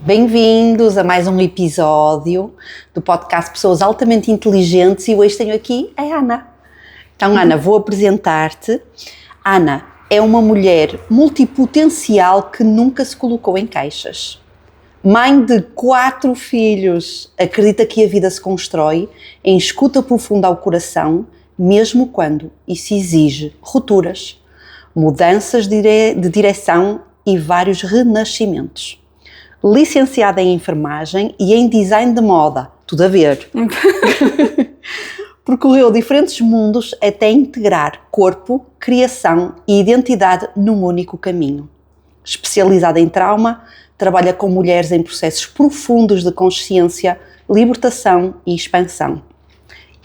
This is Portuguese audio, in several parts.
Bem-vindos a mais um episódio do podcast Pessoas Altamente Inteligentes e hoje tenho aqui a Ana. Então, Ana, vou apresentar-te. Ana é uma mulher multipotencial que nunca se colocou em caixas. Mãe de 4 filhos, acredita que a vida se constrói em escuta profunda ao coração, mesmo quando isso exige rupturas, mudanças de direção e vários renascimentos. Licenciada em enfermagem e em design de moda, tudo a ver. Percorreu diferentes mundos até integrar corpo, criação e identidade num único caminho. Especializada em trauma, trabalha com mulheres em processos profundos de consciência, libertação e expansão.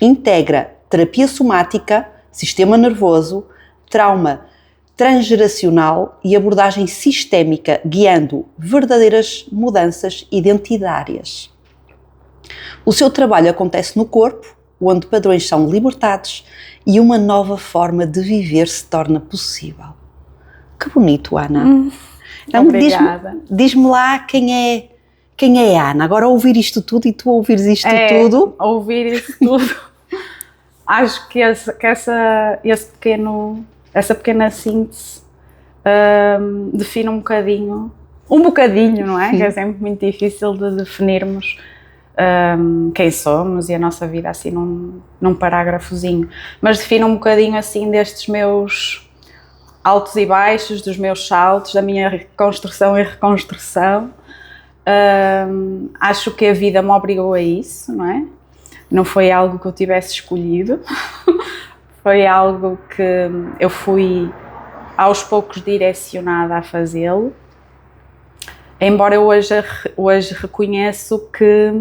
Integra terapia somática, sistema nervoso, trauma transgeracional e abordagem sistémica, guiando verdadeiras mudanças identitárias. O seu trabalho acontece no corpo, onde padrões são libertados e uma nova forma de viver se torna possível. Que bonito, Ana. Então, obrigada. Diz-me lá quem é a Ana. Agora, ouvir isto tudo e tu ouvires isto tudo. Ouvir isso tudo. Acho que essa pequena síntese define um bocadinho, não é? Que é sempre muito difícil de definirmos quem somos e a nossa vida assim num parágrafozinho. Mas define um bocadinho assim destes meus altos e baixos, dos meus saltos, da minha construção e reconstrução. Acho que a vida me obrigou a isso, não é? Não foi algo que eu tivesse escolhido. Foi algo que eu fui aos poucos direcionada a fazê-lo, embora eu hoje reconheço que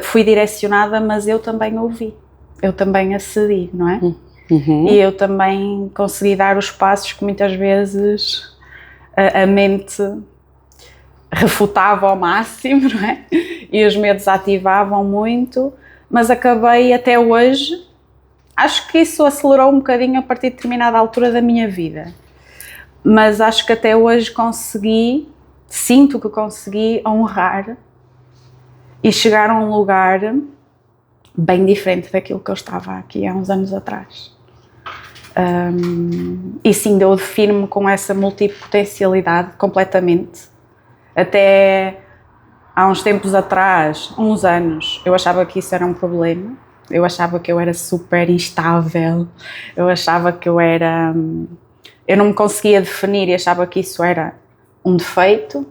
fui direcionada, mas eu também ouvi, eu também acedi, não é? Uhum. E eu também consegui dar os passos que muitas vezes a mente refutava ao máximo, não é? E os medos ativavam muito, mas acabei até hoje. Acho que isso acelerou um bocadinho a partir de determinada altura da minha vida, mas acho que até hoje sinto que consegui honrar e chegar a um lugar bem diferente daquilo que eu estava aqui há uns anos atrás. E sim, eu defino-me com essa multipotencialidade completamente. Até há uns tempos atrás, uns anos, eu achava que isso era um problema. Eu achava que eu era super instável, eu achava que eu não me conseguia definir e achava que isso era um defeito.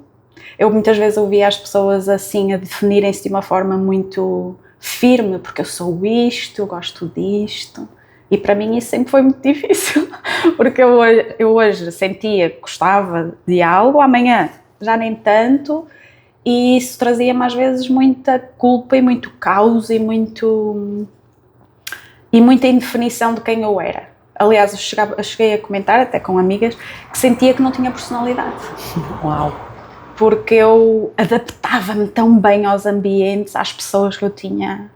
Eu muitas vezes ouvia as pessoas assim a definirem-se de uma forma muito firme, porque eu sou isto, eu gosto disto, e para mim isso sempre foi muito difícil, porque eu hoje sentia que gostava de algo, amanhã já nem tanto. E isso trazia-me às vezes muita culpa e muito caos e muita indefinição de quem eu era. Aliás, eu cheguei a comentar até com amigas que sentia que não tinha personalidade. Uau! Porque eu adaptava-me tão bem aos ambientes, às pessoas que eu tinha,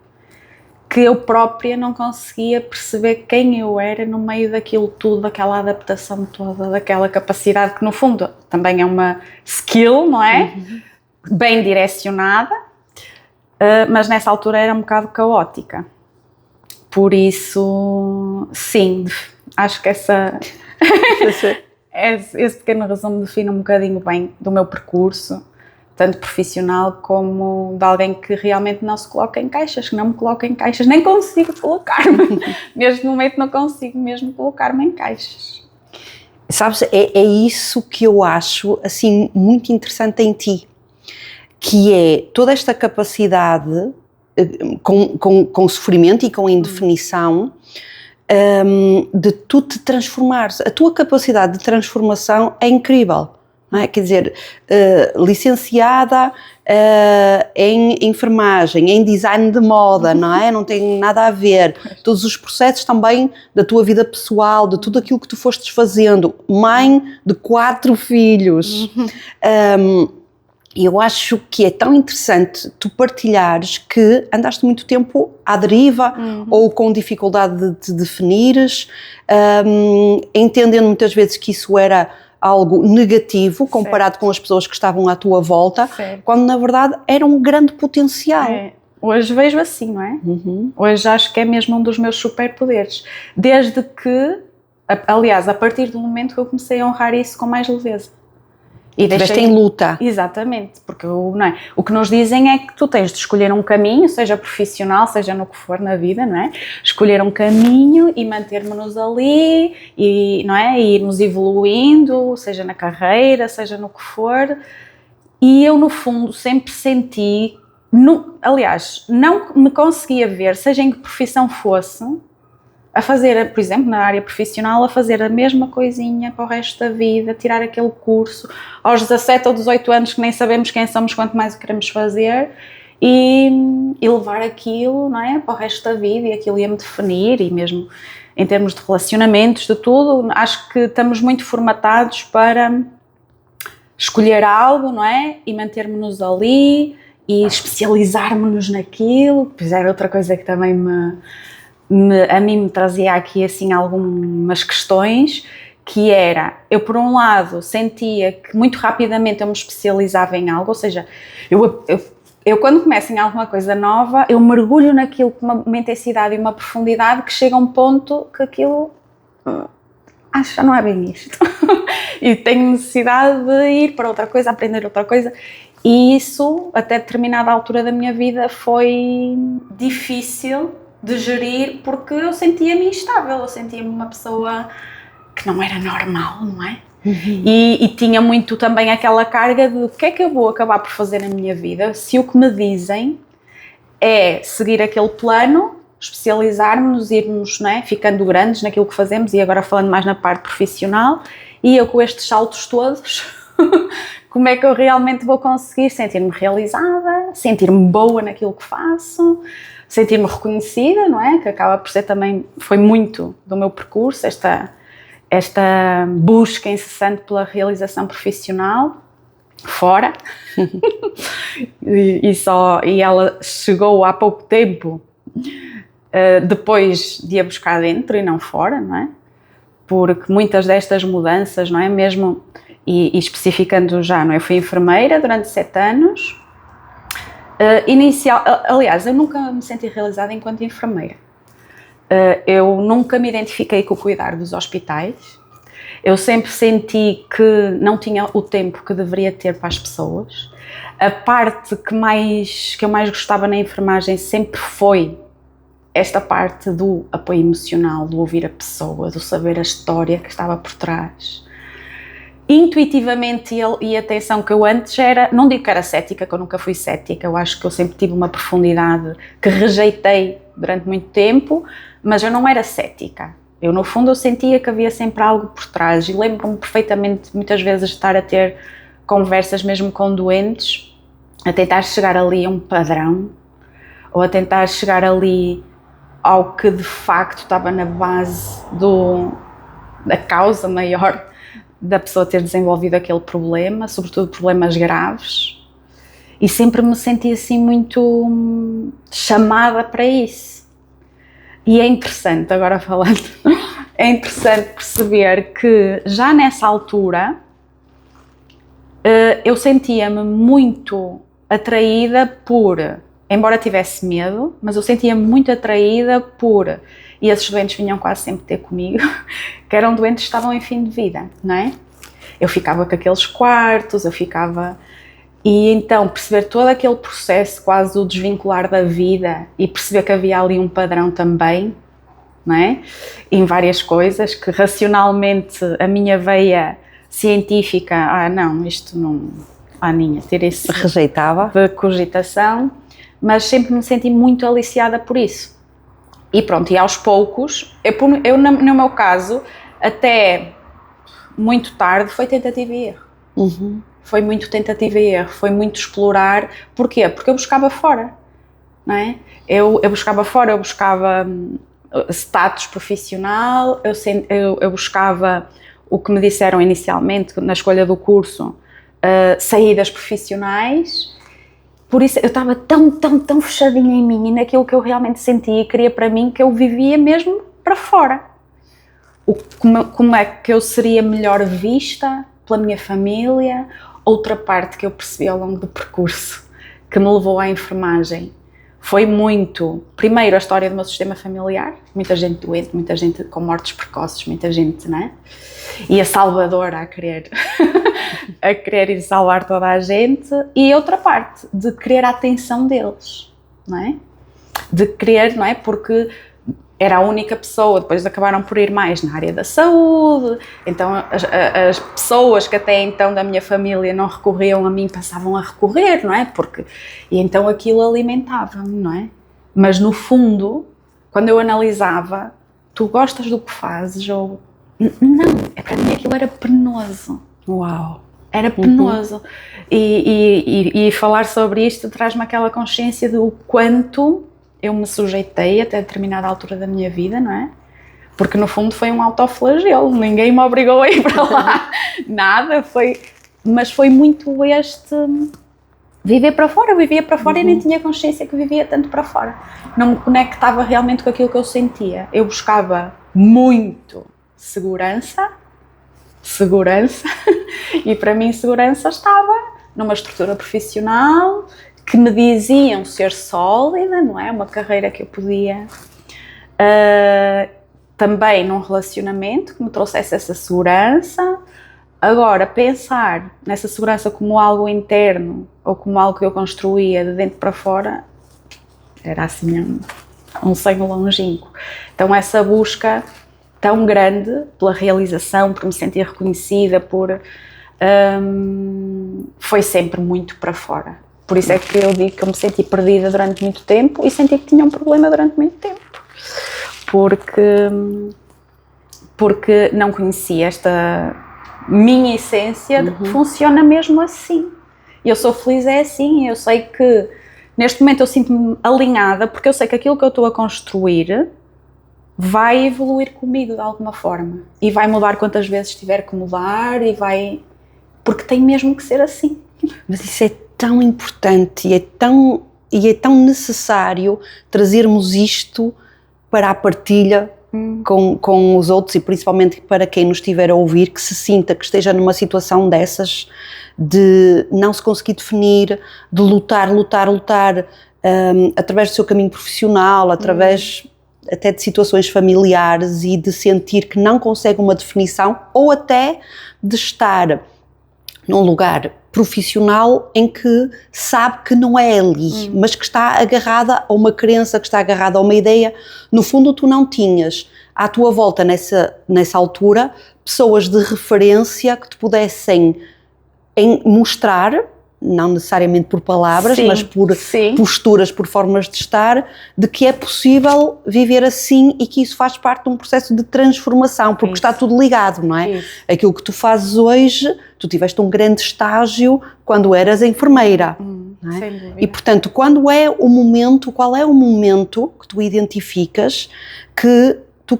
que eu própria não conseguia perceber quem eu era no meio daquilo tudo, daquela adaptação toda, daquela capacidade que no fundo também é uma skill, não é? Bem direcionada, mas nessa altura era um bocado caótica. Por isso, sim, acho que esse pequeno resumo define um bocadinho bem do meu percurso, tanto profissional como de alguém que realmente não se coloca em caixas, que não me coloca em caixas, nem consigo colocar-me. Neste momento não consigo mesmo colocar-me em caixas. Sabes, é isso que eu acho assim muito interessante em ti. Que é toda esta capacidade com sofrimento e com indefinição de tu te transformares. A tua capacidade de transformação é incrível, não é? Quer dizer, licenciada em enfermagem, em design de moda, não é? Não tem nada a ver. Todos os processos também da tua vida pessoal, de tudo aquilo que tu fostes fazendo. Mãe de 4 filhos. Eu acho que é tão interessante tu partilhares que andaste muito tempo à deriva ou com dificuldade de te definires, entendendo muitas vezes que isso era algo negativo comparado com as pessoas que estavam à tua volta, quando na verdade era um grande potencial. Hoje vejo assim, não é? Hoje acho que é mesmo um dos meus superpoderes. Desde que, aliás, a partir do momento que eu comecei a honrar isso com mais leveza. E estiveste em luta. Exatamente, porque não é? O que nos dizem é que tu tens de escolher um caminho, seja profissional, seja no que for na vida, não é? Escolher um caminho e manter-nos ali, e, não é? E irmos evoluindo, seja na carreira, seja no que for. E eu, no fundo, sempre senti, aliás, não me conseguia ver, seja em que profissão fosse, a fazer, por exemplo, na área profissional, a fazer a mesma coisinha para o resto da vida, tirar aquele curso aos 17 ou 18 anos que nem sabemos quem somos, quanto mais o queremos fazer, e levar aquilo, não é, para o resto da vida, e aquilo ia-me definir, e mesmo em termos de relacionamentos, de tudo, acho que estamos muito formatados para escolher algo, não é, e mantermos-nos ali, e especializarmos-nos naquilo, pois era outra coisa que também a mim me trazia aqui assim algumas questões, que era, eu por um lado sentia que muito rapidamente eu me especializava em algo, ou seja, eu quando começo em alguma coisa nova, eu mergulho naquilo com uma intensidade e uma profundidade que chega a um ponto que aquilo, acho que já não é bem isto, e tenho necessidade de ir para outra coisa, aprender outra coisa, e isso até determinada altura da minha vida foi difícil de gerir, porque eu sentia-me instável, eu sentia-me uma pessoa que não era normal, não é? E tinha muito também aquela carga de o que é que eu vou acabar por fazer na minha vida se o que me dizem é seguir aquele plano, especializarmos, irmos, não é? Ficando grandes naquilo que fazemos, e agora falando mais na parte profissional, e eu com estes saltos todos, como é que eu realmente vou conseguir sentir-me realizada, sentir-me boa naquilo que faço, sentir-me reconhecida, não é? Que acaba por ser também, foi muito do meu percurso, esta busca incessante pela realização profissional, fora, e ela chegou há pouco tempo, depois de a buscar dentro e não fora, não é? Porque muitas destas mudanças, não é? Mesmo, e especificando já, não é? Eu fui enfermeira durante 7 anos, aliás, eu nunca me senti realizada enquanto enfermeira. Eu nunca me identifiquei com o cuidar dos hospitais. Eu sempre senti que não tinha o tempo que deveria ter para as pessoas. A parte que eu mais gostava na enfermagem sempre foi esta parte do apoio emocional, do ouvir a pessoa, do saber a história que estava por trás. Intuitivamente, e atenção, que eu antes era, não digo que era cética, que eu nunca fui cética, eu acho que eu sempre tive uma profundidade que rejeitei durante muito tempo, mas eu não era cética. Eu, no fundo, eu sentia que havia sempre algo por trás, e lembro-me perfeitamente, muitas vezes, de estar a ter conversas mesmo com doentes, a tentar chegar ali a um padrão, ou a tentar chegar ali ao que de facto estava na base da causa maior da pessoa ter desenvolvido aquele problema, sobretudo problemas graves, e sempre me senti assim muito chamada para isso. E é interessante, agora falando, é interessante perceber que já nessa altura eu sentia-me muito atraída por, embora tivesse medo, mas eu sentia-me muito atraída por, e esses doentes vinham quase sempre ter comigo, que eram doentes que estavam em fim de vida, não é? Eu ficava com aqueles quartos, e então perceber todo aquele processo, quase o desvincular da vida, e perceber que havia ali um padrão também, não é? Em várias coisas, que racionalmente a minha veia científica, não, isto não, Aninha, ter esse rejeitava de cogitação, mas sempre me senti muito aliciada por isso. E pronto, e aos poucos, eu no meu caso, até muito tarde, foi tentativa e erro. Foi muito tentativa e erro, foi muito explorar. Porquê? Porque eu buscava fora, não é? Eu buscava fora, eu buscava status profissional, eu buscava o que me disseram inicialmente na escolha do curso, saídas profissionais. Por isso eu estava tão fechadinha em mim e naquilo que eu realmente sentia e queria para mim, que eu vivia mesmo para fora. Como é que eu seria melhor vista pela minha família. Outra parte que eu percebi ao longo do percurso, que me levou à enfermagem, foi muito, primeiro, a história do meu sistema familiar, muita gente doente, muita gente com mortes precoces, muita gente, não é? E a salvadora a querer, a querer ir salvar toda a gente, e outra parte, de querer a atenção deles, não é? De querer, não é? Porque era a única pessoa, depois acabaram por ir mais na área da saúde, então as pessoas que até então da minha família não recorriam a mim passavam a recorrer, não é? E então aquilo alimentava-me, não é? Mas no fundo, quando eu analisava, tu gostas do que fazes ou... Não, para mim aquilo era penoso. Uau! Era penoso. E falar sobre isto traz-me aquela consciência do quanto eu me sujeitei até determinada altura da minha vida, não é? Porque no fundo foi um autoflagelo, ninguém me obrigou a ir para lá, nada, mas foi muito viver para fora, eu vivia para fora e nem tinha consciência que vivia tanto para fora. Não me conectava realmente com aquilo que eu sentia. Eu buscava muito segurança, e para mim segurança estava numa estrutura profissional, que me diziam ser sólida, não é? Uma carreira que eu podia... também num relacionamento que me trouxesse essa segurança. Agora, pensar nessa segurança como algo interno ou como algo que eu construía de dentro para fora, era assim um sonho longínquo. Então essa busca tão grande pela realização, por me sentir reconhecida, foi sempre muito para fora. Por isso é que eu digo que eu me senti perdida durante muito tempo e senti que tinha um problema durante muito tempo. Porque não conhecia esta minha essência de que funciona mesmo assim. Eu sou feliz é assim, eu sei que neste momento eu sinto-me alinhada porque eu sei que aquilo que eu estou a construir vai evoluir comigo de alguma forma e vai mudar quantas vezes tiver que mudar porque tem mesmo que ser assim. Mas isso é tão importante e é tão necessário trazermos isto para a partilha com os outros e principalmente para quem nos estiver a ouvir, que se sinta que esteja numa situação dessas, de não se conseguir definir, de lutar através do seu caminho profissional, através até de situações familiares e de sentir que não consegue uma definição ou até de estar num lugar profissional em que sabe que não é ali, mas que está agarrada a uma crença, que está agarrada a uma ideia. No fundo, tu não tinhas à tua volta nessa altura pessoas de referência que te pudessem mostrar, não necessariamente por palavras, mas por posturas, por formas de estar, de que é possível viver assim e que isso faz parte de um processo de transformação, porque está tudo ligado, não é? Aquilo que tu fazes hoje, tu tiveste um grande estágio quando eras enfermeira, não é? Sem dúvida. E portanto, qual é o momento que tu identificas que tu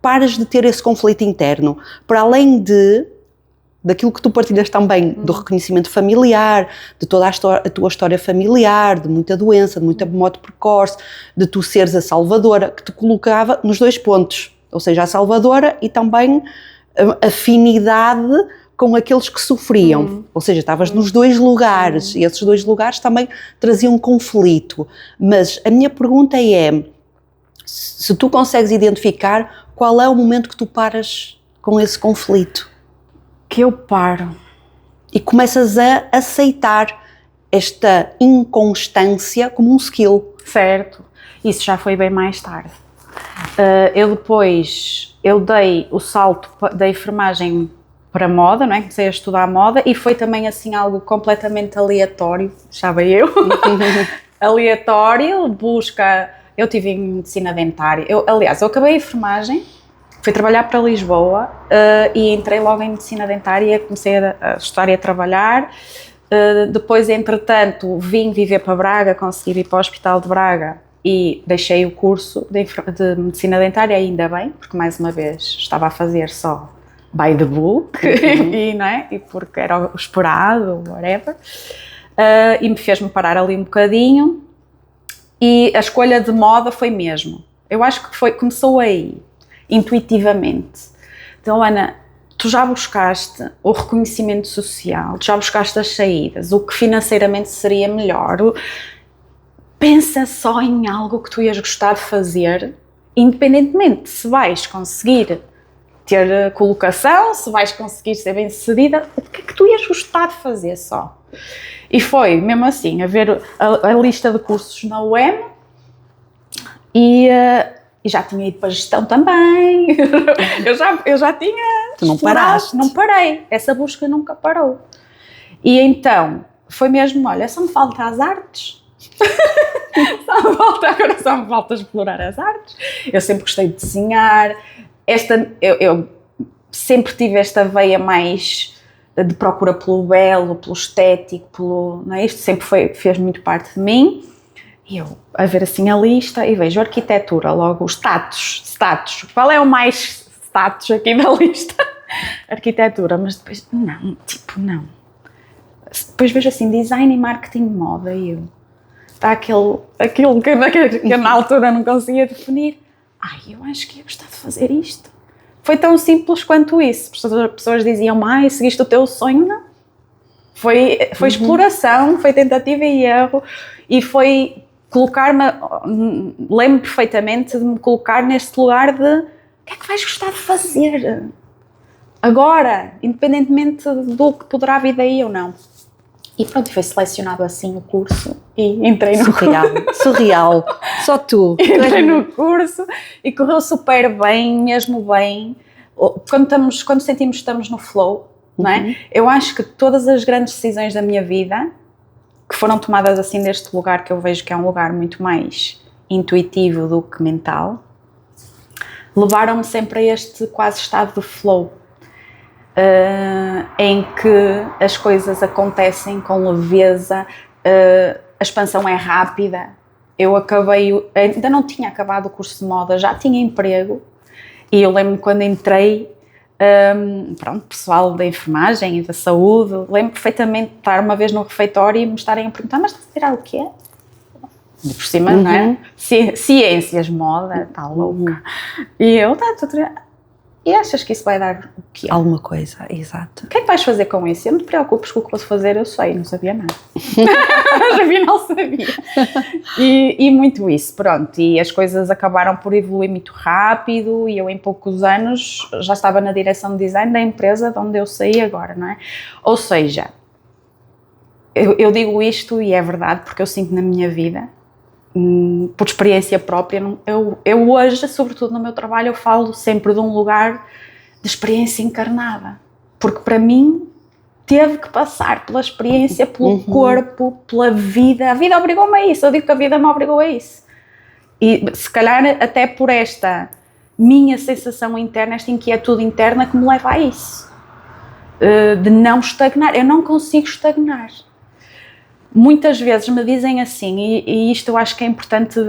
paras de ter esse conflito interno, para além daquilo que tu partilhas também, do reconhecimento familiar, de toda a tua história familiar, de muita doença, de muita morte precoce, de tu seres a salvadora, que te colocava nos dois pontos, ou seja, a salvadora e também a afinidade com aqueles que sofriam, ou seja, estavas nos dois lugares, e esses dois lugares também traziam conflito. Mas a minha pergunta é, se tu consegues identificar qual é o momento que tu paras com esse conflito? Que eu paro e começas a aceitar esta inconstância como um skill. Certo, isso já foi bem mais tarde. Eu dei o salto da enfermagem para moda, não é? Comecei a estudar moda e foi também assim algo completamente aleatório, achava eu. Aleatório, eu tive em medicina dentária, eu acabei a enfermagem, fui trabalhar para Lisboa e entrei logo em medicina dentária, comecei a estudar e a trabalhar. Depois, entretanto, vim viver para Braga, consegui ir para o Hospital de Braga e deixei o curso de medicina dentária, ainda bem, porque mais uma vez estava a fazer só by the book, não é? E porque era o esperado, whatever. E me fez-me parar ali um bocadinho e a escolha de moda foi mesmo. Eu acho que começou aí. Intuitivamente. Então, Ana, tu já buscaste o reconhecimento social, tu já buscaste as saídas, o que financeiramente seria melhor. Pensa só em algo que tu ias gostar de fazer, independentemente se vais conseguir ter colocação, se vais conseguir ser bem-sucedida, o que é que tu ias gostar de fazer só? E foi mesmo assim, a ver a lista de cursos na UEM e já tinha ido para a gestão também, eu já tinha... Tu não paraste? Não parei, essa busca nunca parou. E então, foi mesmo, olha, só me falta as artes, agora só me falta explorar as artes. Eu sempre gostei de desenhar, eu sempre tive esta veia mais de procura pelo belo, pelo estético, não é? Isto sempre fez muito parte de mim. E eu, a ver assim a lista, e vejo arquitetura, logo status, qual é o mais status aqui na lista? Arquitetura, mas depois, não. Depois vejo assim, design e marketing de moda, e eu, está aquilo que na altura não conseguia definir. Eu acho que ia gostar de fazer isto. Foi tão simples quanto isso. As pessoas diziam, seguiste o teu sonho, não. Foi exploração, foi tentativa e erro, e foi colocar-me, lembro perfeitamente de me colocar neste lugar de o que é que vais gostar de fazer agora, independentemente do que poderá vir daí ou não. E pronto, foi selecionado assim o curso e entrei no curso. Surreal, só tu. Entrei no curso e correu super bem, mesmo bem. Quando sentimos que estamos no flow, não é? Eu acho que todas as grandes decisões da minha vida, que foram tomadas assim neste lugar, que eu vejo que é um lugar muito mais intuitivo do que mental, levaram-me sempre a este quase estado de flow, em que as coisas acontecem com leveza, a expansão é rápida. Eu ainda não tinha acabado o curso de moda, já tinha emprego, e eu lembro-me quando entrei, pessoal da enfermagem e da saúde, lembro perfeitamente de estar uma vez no refeitório e me estarem a perguntar, mas estás a tirar o quê? De por cima, não é? Ciências, moda, está louca. E eu, estou a tirar. E achas que isso vai dar o quê? Alguma coisa, exato. O que é que vais fazer com isso? Eu não te preocupes com o que posso fazer, eu sei, não sabia nada. Mas afinal sabia. E muito isso, pronto. E as coisas acabaram por evoluir muito rápido e eu em poucos anos já estava na direção de design da empresa de onde eu saí agora, não é? Ou seja, eu digo isto e é verdade porque eu sinto na minha vida, por experiência própria, eu hoje, sobretudo no meu trabalho, eu falo sempre de um lugar de experiência encarnada, porque para mim teve que passar pela experiência, pelo corpo, pela vida. A vida obrigou-me a isso, eu digo que a vida me obrigou a isso. E se calhar até por esta minha sensação interna, esta inquietude interna que me leva a isso, de não estagnar. Eu não consigo estagnar. Muitas vezes me dizem assim, e isto eu acho que é importante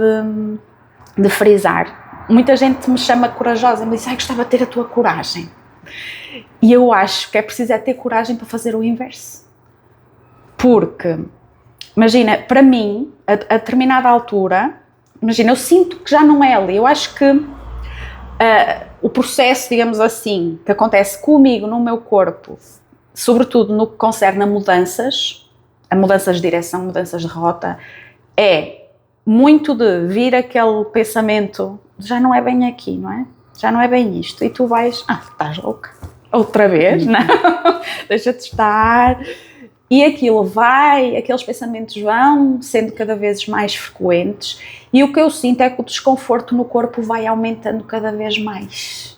de frisar, muita gente me chama corajosa, me diz, gostava de ter a tua coragem. E eu acho que é preciso ter coragem para fazer o inverso. Porque, imagina, para mim, a determinada altura, imagina, eu sinto que já não é ali. Eu acho que o processo, digamos assim, que acontece comigo, no meu corpo, sobretudo no que concerne a mudanças de direção, mudanças de rota, é muito de vir aquele pensamento, já não é bem aqui, não é? Já não é bem isto. E tu vais, estás louca, outra vez, não? Deixa-te estar. E aqueles pensamentos vão sendo cada vez mais frequentes e o que eu sinto é que o desconforto no corpo vai aumentando cada vez mais.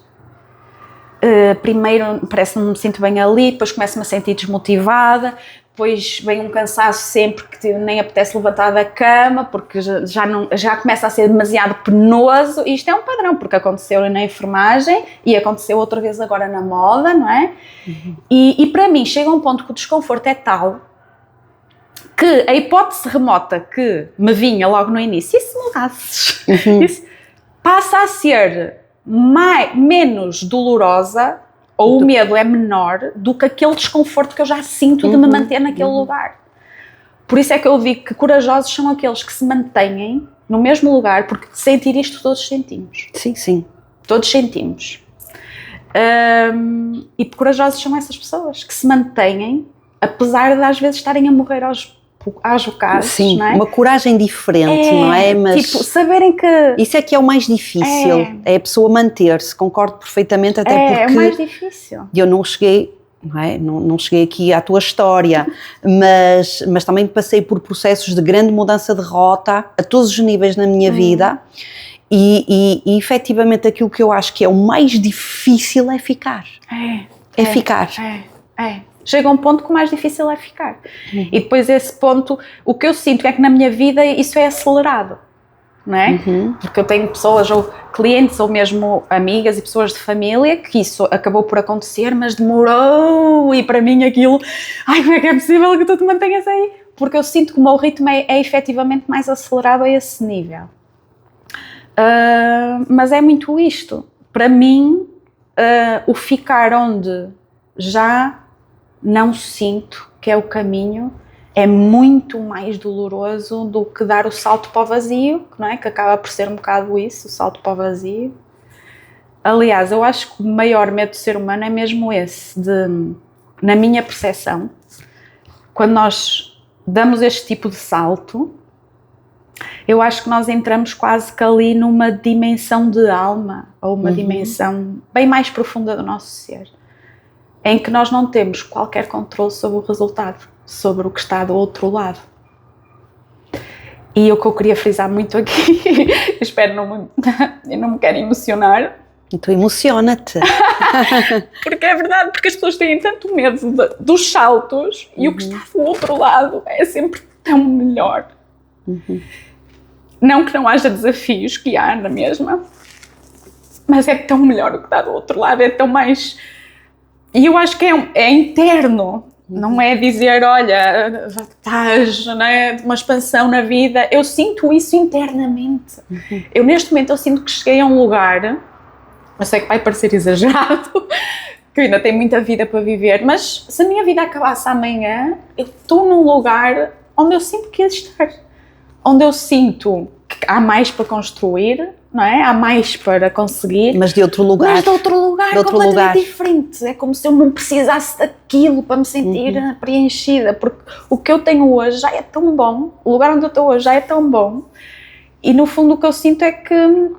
Primeiro parece-me que me sinto bem ali, depois começo-me a sentir desmotivada, depois vem um cansaço sempre que nem apetece levantar da cama porque já começa a ser demasiado penoso. E isto é um padrão, porque aconteceu na enfermagem e aconteceu outra vez agora na moda, não é? E para mim chega um ponto que o desconforto é tal que a hipótese remota que me vinha logo no início, e se mudasses? Isso passa a ser menos dolorosa, ou o medo é menor do que aquele desconforto que eu já sinto de me manter naquele lugar. Por isso é que eu digo que corajosos são aqueles que se mantêm no mesmo lugar, porque sentir isto todos sentimos. Sim, sim. Todos sentimos. E corajosos são essas pessoas que se mantêm, apesar de às vezes estarem a morrer às bocadas. Sim, não é? uma coragem diferente, não é? Mas tipo, saberem que... Isso é que é o mais difícil, é a pessoa manter-se, concordo perfeitamente, até porque... É o mais difícil. Eu não cheguei... Não cheguei aqui à tua história, mas também passei por processos de grande mudança de rota a todos os níveis na minha vida e efetivamente aquilo que eu acho que é o mais difícil é ficar. É ficar. Chega um ponto que o mais difícil é ficar. E depois esse ponto, o que eu sinto é que na minha vida isso é acelerado. Não é? Porque eu tenho pessoas ou clientes ou mesmo amigas e pessoas de família que isso acabou por acontecer, mas demorou, e para mim aquilo, como é que é possível que tu te mantenhas aí? Porque eu sinto que o meu ritmo é efetivamente mais acelerado a esse nível. Mas é muito isto. Para mim, o ficar onde já não sinto que é o caminho é muito mais doloroso do que dar o salto para o vazio, não é? Que acaba por ser um bocado isso, o salto para o vazio. Aliás, eu acho que o maior medo do ser humano é mesmo esse, na minha percepção, quando nós damos este tipo de salto, eu acho que nós entramos quase que ali numa dimensão de alma, ou uma dimensão bem mais profunda do nosso ser, em que nós não temos qualquer controle sobre o resultado, sobre o que está do outro lado. E o que eu queria frisar muito aqui, espero eu não me quero emocionar. Então emociona-te. Porque é verdade, porque as pessoas têm tanto medo dos saltos e o que está do outro lado é sempre tão melhor. Não que não haja desafios, que há na mesma, mas é tão melhor o que está do outro lado, é tão mais... E eu acho que é interno. Não é dizer, olha, estás, né, uma expansão na vida. Eu sinto isso internamente. Eu neste momento eu sinto que cheguei a um lugar, eu sei que vai parecer exagerado, que eu ainda tenho muita vida para viver, mas se a minha vida acabasse amanhã, eu estou num lugar onde eu sinto que ia estar. Onde eu sinto que há mais para construir, não é? Há mais para conseguir. Mas de outro lugar. Mas de outro lugar, completamente diferente. É como se eu não precisasse daquilo para me sentir preenchida, porque o que eu tenho hoje já é tão bom, o lugar onde eu estou hoje já é tão bom, e no fundo o que eu sinto é que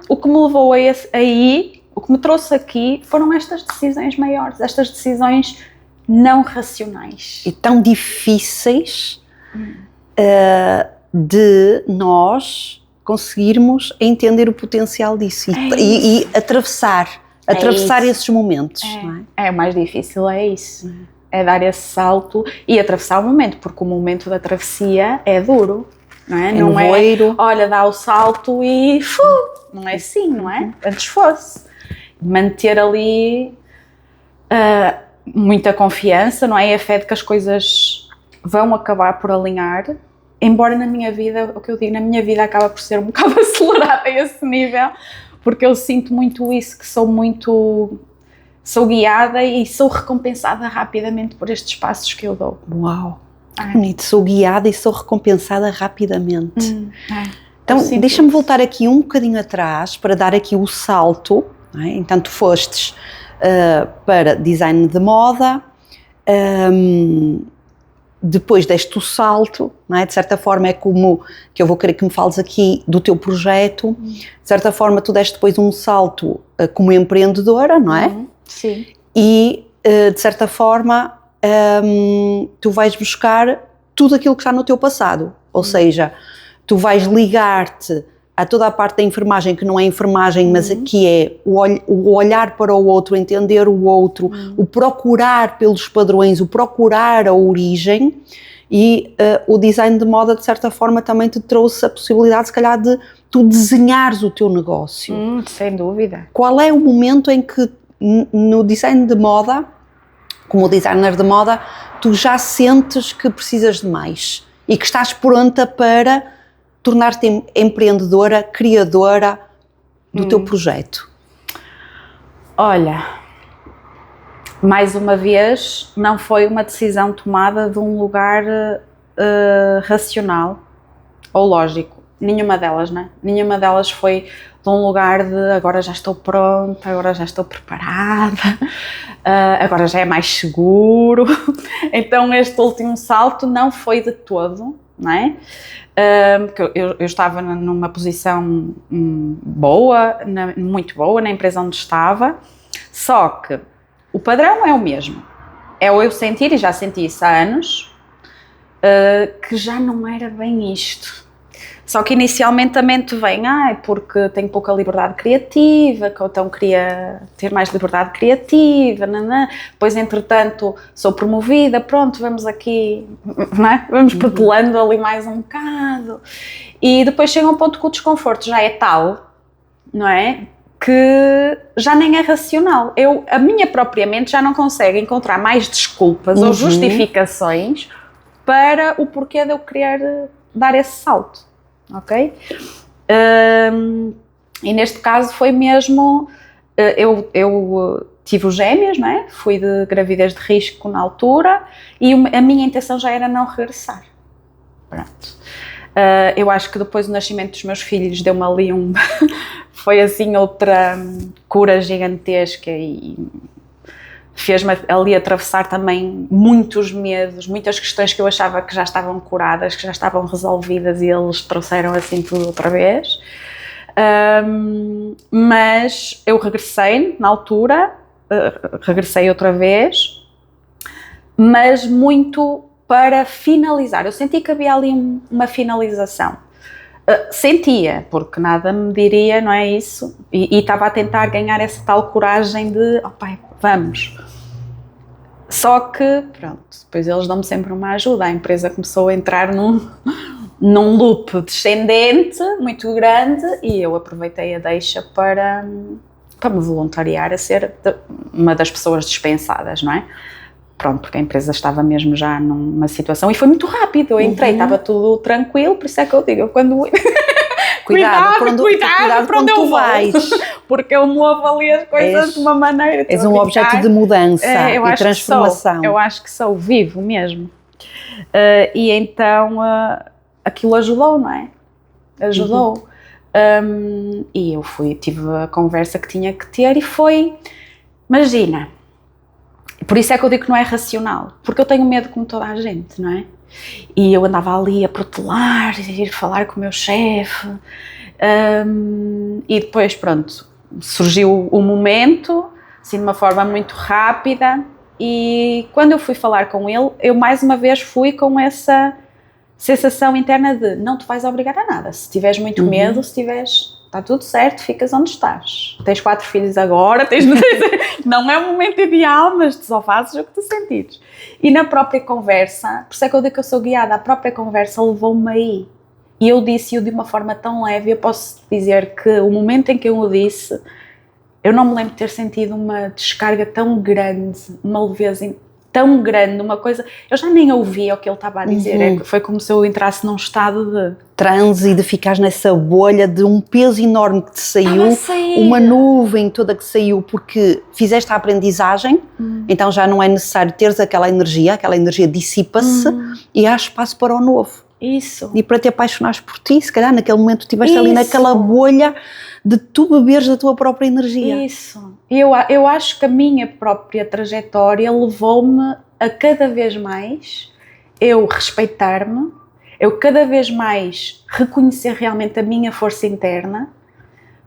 o que me levou aí, o que me trouxe aqui, foram estas decisões maiores, estas decisões não racionais. E tão difíceis de nós conseguirmos entender o potencial disso e atravessar esses momentos. Não é? O mais difícil é isso, é dar esse salto e atravessar o momento, porque o momento da travessia é duro, não é? Não nevoeiro. Olha, dá o salto e não é assim, não é? Antes fosse. Manter ali muita confiança, não é? E a fé de que as coisas vão acabar por alinhar. Embora na minha vida, o que eu digo, na minha vida acaba por ser um bocado acelerada a esse nível, porque eu sinto muito isso, que sou guiada e sou recompensada rapidamente por estes passos que eu dou. Uau, que bonito, sou guiada e sou recompensada rapidamente. Então, deixa-me voltar aqui um bocadinho atrás para dar aqui o salto, não é? Então tu fostes para design de moda, depois deste o salto, não é? De certa forma é como, que eu vou querer que me fales aqui do teu projeto, de certa forma tu deste depois um salto como empreendedora, não é? Sim. E de certa forma tu vais buscar tudo aquilo que está no teu passado, ou seja, tu vais ligar-te a toda a parte da enfermagem que não é enfermagem, mas que é o olhar para o outro, entender o outro, o procurar pelos padrões, o procurar a origem, e o design de moda de certa forma também te trouxe a possibilidade se calhar de tu desenhares o teu negócio. Sem dúvida. Qual é o momento em que no design de moda, como designer de moda, tu já sentes que precisas de mais e que estás pronta para tornar-te empreendedora, criadora do teu projeto? Olha, mais uma vez, não foi uma decisão tomada de um lugar racional ou lógico. Nenhuma delas, não é? Nenhuma delas foi de um lugar de agora já estou pronta, agora já estou preparada, agora já é mais seguro. Então este último salto não foi de todo, não é? Porque eu estava numa posição boa, muito boa na empresa onde estava, só que o padrão é o mesmo. É o eu sentir, e já senti isso há anos, que já não era bem isto. Só que inicialmente a mente vem, porque tenho pouca liberdade criativa, que então queria ter mais liberdade criativa, depois entretanto sou promovida, pronto, vamos aqui, não é? Vamos protelando ali mais um bocado. E depois chega um ponto que o desconforto já é tal, não é? Que já nem é racional. A minha própria mente já não consegue encontrar mais desculpas ou justificações para o porquê de eu querer dar esse salto. Ok? E neste caso foi mesmo, eu tive os gêmeos, não é? Fui de gravidez de risco na altura e a minha intenção já era não regressar. Pronto. Eu acho que depois do nascimento dos meus filhos deu-me ali foi assim outra cura gigantesca e fez-me ali atravessar também muitos medos, muitas questões que eu achava que já estavam curadas, que já estavam resolvidas e eles trouxeram assim tudo outra vez. Mas eu regressei na altura, regressei outra vez, mas muito para finalizar. Eu senti que havia ali uma finalização. Sentia, porque nada me diria, não é isso? E estava a tentar ganhar essa tal coragem de, pai, vamos. Só que, pronto, depois eles dão-me sempre uma ajuda. A empresa começou a entrar num loop descendente muito grande e eu aproveitei a deixa para me voluntariar a ser uma das pessoas dispensadas, não é? Pronto, porque a empresa estava mesmo já numa situação e foi muito rápido. Eu entrei, estava tudo tranquilo, por isso é que eu digo, quando... Cuidado para onde tu vais. Porque eu movo ali as coisas de uma maneira... És um objeto de mudança e transformação. Eu acho que sou vivo mesmo. E então aquilo ajudou, não é? Ajudou. E eu tive a conversa que tinha que ter e foi... Imagina, por isso é que eu digo que não é racional, porque eu tenho medo como toda a gente, não é? E eu andava ali a protelar, a ir falar com o meu chefe, e depois, pronto, surgiu o momento, assim de uma forma muito rápida, e quando eu fui falar com ele, eu mais uma vez fui com essa sensação interna de não te vais obrigar a nada, se tiveres muito medo, se tiveres... Está tudo certo, ficas onde estás. Tens 4 filhos agora, não é o momento ideal, mas tu só fazes o que tu sentires. E na própria conversa, por isso é que eu digo que eu sou guiada, a própria conversa levou-me aí. E eu disse-o de uma forma tão leve, eu posso dizer que o momento em que eu o disse, eu não me lembro de ter sentido uma descarga tão grande, uma leveza tão grande, uma coisa... Eu já nem ouvia o que ele estava a dizer, foi como se eu entrasse num estado de... transe e de ficares nessa bolha de um peso enorme que te saiu, uma nuvem toda que saiu porque fizeste a aprendizagem, então já não é necessário teres aquela energia dissipa-se e há espaço para o novo. Isso. E para te apaixonares por ti, se calhar naquele momento estiveste ali naquela bolha de tu beberes da tua própria energia. Isso. Eu acho que a minha própria trajetória levou-me a cada vez mais eu respeitar-me, eu cada vez mais reconhecer realmente a minha força interna,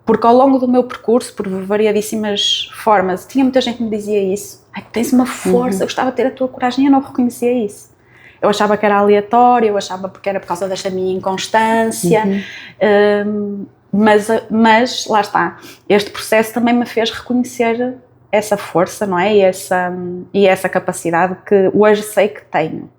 porque ao longo do meu percurso, por variadíssimas formas, tinha muita gente que me dizia isso. Tens uma força, eu gostava de ter a tua coragem, eu não reconhecia isso. Eu achava que era aleatório, eu achava porque era por causa desta minha inconstância, mas lá está, este processo também me fez reconhecer essa força, não é? E essa capacidade que hoje sei que tenho,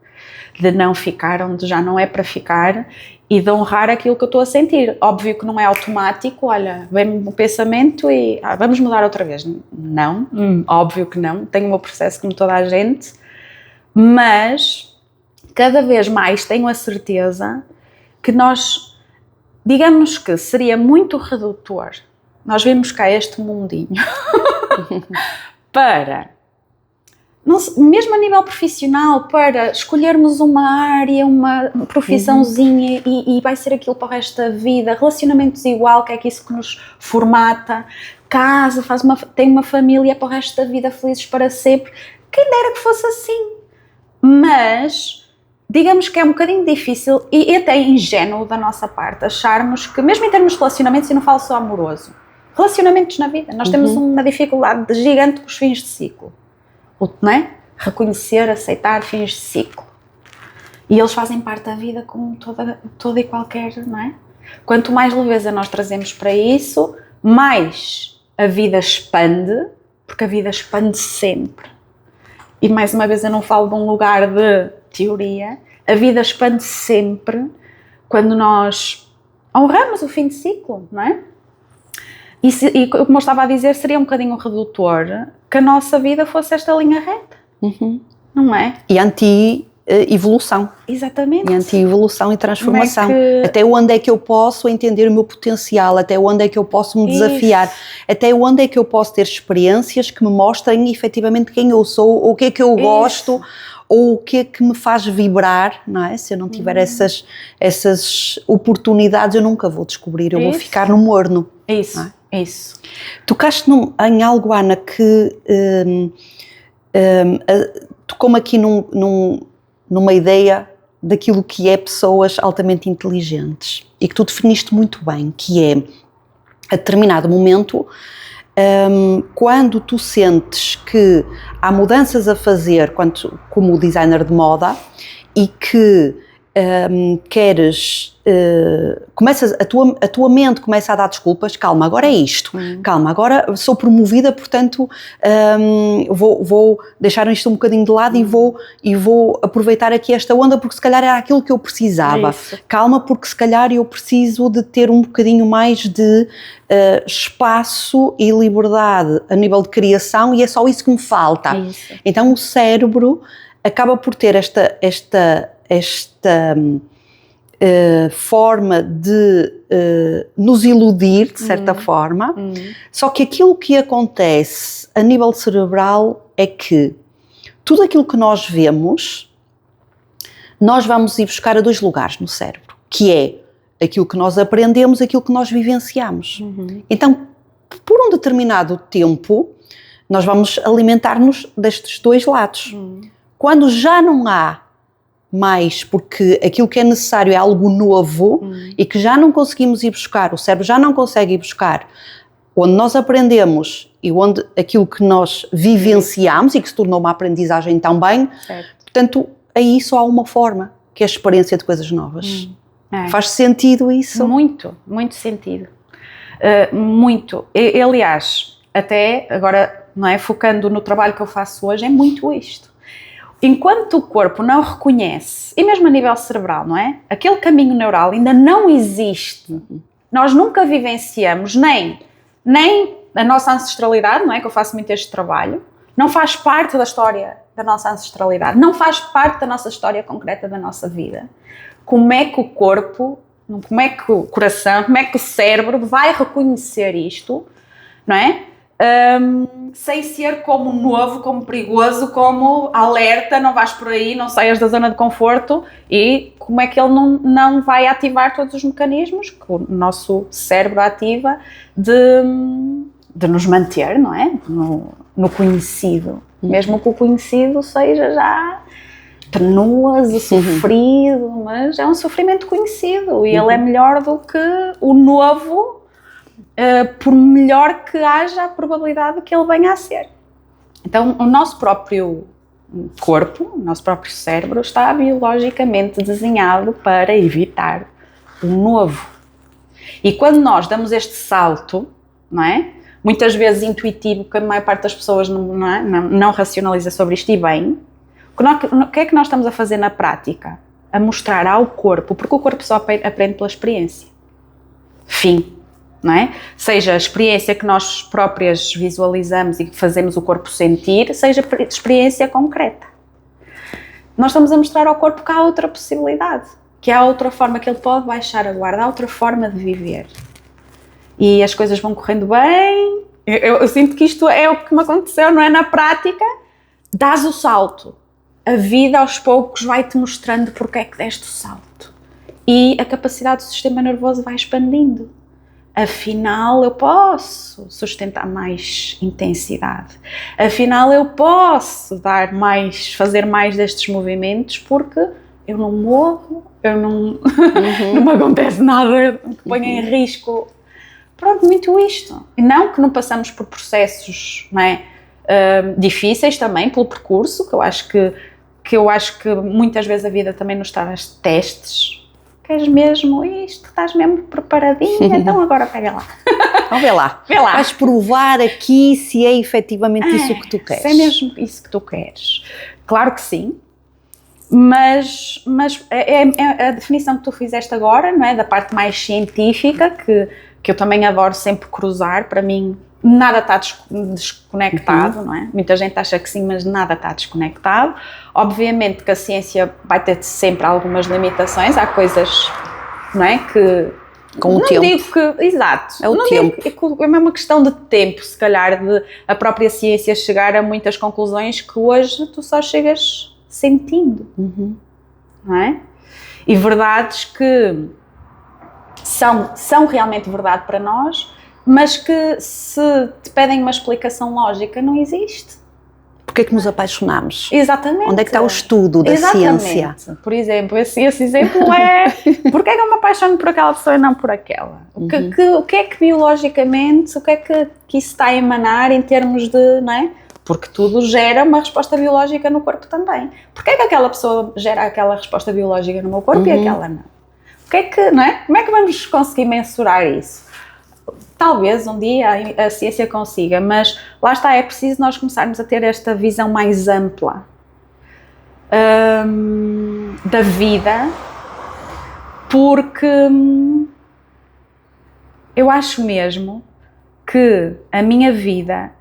de não ficar onde já não é para ficar e de honrar aquilo que eu estou a sentir. Óbvio que não é automático, olha, vem-me um pensamento e vamos mudar outra vez. Não, óbvio que não, tenho o meu processo como toda a gente, mas cada vez mais tenho a certeza que nós, digamos que seria muito redutor nós vimos cá este mundinho para mesmo a nível profissional, para escolhermos uma área, uma profissãozinha e vai ser aquilo para o resto da vida, relacionamentos igual, que é isso que nos formata, casa, tem uma família para o resto da vida, felizes para sempre, quem dera que fosse assim. Mas digamos que é um bocadinho difícil e até ingênuo da nossa parte acharmos que, mesmo em termos de relacionamentos, e não falo só amoroso, relacionamentos na vida, nós temos uma dificuldade gigante com os fins de ciclo. Não é? Reconhecer, aceitar fins de ciclo. E eles fazem parte da vida como toda e qualquer, não é? Quanto mais leveza nós trazemos para isso, mais a vida expande, porque a vida expande sempre. E mais uma vez eu não falo de um lugar de teoria, a vida expande sempre quando nós honramos o fim de ciclo, não é? E como eu estava a dizer, seria um bocadinho redutor que a nossa vida fosse esta linha reta, não é? E anti-evolução. Exatamente. E anti-evolução e transformação. Até onde é que eu posso entender o meu potencial, até onde é que eu posso me desafiar, até onde é que eu posso ter experiências que me mostrem efetivamente quem eu sou, ou o que é que eu gosto, ou o que é que me faz vibrar, não é? Se eu não tiver essas oportunidades, eu nunca vou descobrir, eu vou ficar no morno. Isso, não é? Isso. Tocaste em algo, Ana, que tocou-me aqui numa ideia daquilo que é pessoas altamente inteligentes e que tu definiste muito bem, que é, a determinado momento, quando tu sentes que há mudanças a fazer como designer de moda e que começas, a tua mente começa a dar desculpas, calma, agora é isto, calma, agora sou promovida, portanto vou deixar isto um bocadinho de lado e vou aproveitar aqui esta onda porque se calhar era aquilo que eu precisava, calma, porque se calhar eu preciso de ter um bocadinho mais de espaço e liberdade a nível de criação e é só isso que me falta. Então o cérebro acaba por ter esta forma de nos iludir, de certa forma, só que aquilo que acontece a nível cerebral é que tudo aquilo que nós vemos, nós vamos ir buscar a 2 lugares no cérebro, que é aquilo que nós aprendemos, aquilo que nós vivenciamos. Então, por um determinado tempo, nós vamos alimentar-nos destes 2 lados. Quando já não há mais, porque aquilo que é necessário é algo novo e que já não conseguimos ir buscar, o cérebro já não consegue ir buscar, onde nós aprendemos e onde aquilo que nós vivenciamos e que se tornou uma aprendizagem também, portanto, aí só há uma forma, que é a experiência de coisas novas. Faz sentido isso? Muito, muito sentido. Muito. Aliás, até agora, não é, focando no trabalho que eu faço hoje, é muito isto. Enquanto o corpo não reconhece, e mesmo a nível cerebral, não é? Aquele caminho neural ainda não existe. Nós nunca vivenciamos nem a nossa ancestralidade, não é? Que eu faço muito este trabalho. Não faz parte da história da nossa ancestralidade. Não faz parte da nossa história concreta da nossa vida. Como é que o corpo, como é que o coração, como é que o cérebro vai reconhecer isto, não é? Sem ser como novo, como perigoso, como alerta, não vais por aí, não saias da zona de conforto, e como é que ele não vai ativar todos os mecanismos que o nosso cérebro ativa de nos manter, não é? No conhecido, mesmo que o conhecido seja já penoso, sofrido, mas é um sofrimento conhecido e ele é melhor do que o novo. Por melhor que haja a probabilidade que ele venha a ser. Então, o nosso próprio corpo, o nosso próprio cérebro está biologicamente desenhado para evitar o novo. E quando nós damos este salto, não é? Muitas vezes intuitivo, que a maior parte das pessoas não racionaliza sobre isto, e bem, o que é que nós estamos a fazer na prática? A mostrar ao corpo, porque o corpo só aprende pela experiência. Fim. Não é? Seja a experiência que nós próprias visualizamos e que fazemos o corpo sentir, seja experiência concreta. Nós estamos a mostrar ao corpo que há outra possibilidade, que há outra forma que ele pode baixar a guarda, há outra forma de viver. E as coisas vão correndo bem. Eu sinto que isto é o que me aconteceu, não é? Na prática, dás o salto, a vida aos poucos vai-te mostrando porque é que deste o salto. E a capacidade do sistema nervoso vai expandindo. Afinal, eu posso sustentar mais intensidade. Afinal, eu posso fazer mais destes movimentos porque eu não morro, não me acontece nada que ponha em risco. Pronto, muito isto. E não que não passamos por processos, não é, difíceis também pelo percurso, que eu acho que muitas vezes a vida também nos traz testes. Queres mesmo isto? Estás mesmo preparadinha? Então agora pega lá. Então vê lá. Vais provar aqui se é efetivamente isso que tu queres. Se é mesmo isso que tu queres. Claro que sim. Mas é a definição que tu fizeste agora, não é? Da parte mais científica, que eu também adoro sempre cruzar. Para mim, nada está desconectado, não é? Muita gente acha que sim, mas nada está desconectado. Obviamente que a ciência vai ter sempre algumas limitações, há coisas, não é? Que com o não tempo. Digo que, exato. É o não tempo. Digo, é uma questão de tempo, se calhar, de a própria ciência chegar a muitas conclusões que hoje tu só chegas sentindo, não é? E verdades que são realmente verdade para nós, mas que se te pedem uma explicação lógica, não existe. Porque é que nos apaixonamos? Exatamente. Onde é que está o estudo da ciência? Por exemplo, esse exemplo é porque é que eu me apaixono por aquela pessoa e não por aquela? O que é que biologicamente, o que é que isso está a emanar em termos de, não é? Porque tudo gera uma resposta biológica no corpo também. Porque é que aquela pessoa gera aquela resposta biológica no meu corpo e aquela não? O que é que, não é? Como é que vamos conseguir mensurar isso? Talvez um dia a ciência consiga, mas lá está, é preciso nós começarmos a ter esta visão mais ampla da vida, porque eu acho mesmo que a minha vida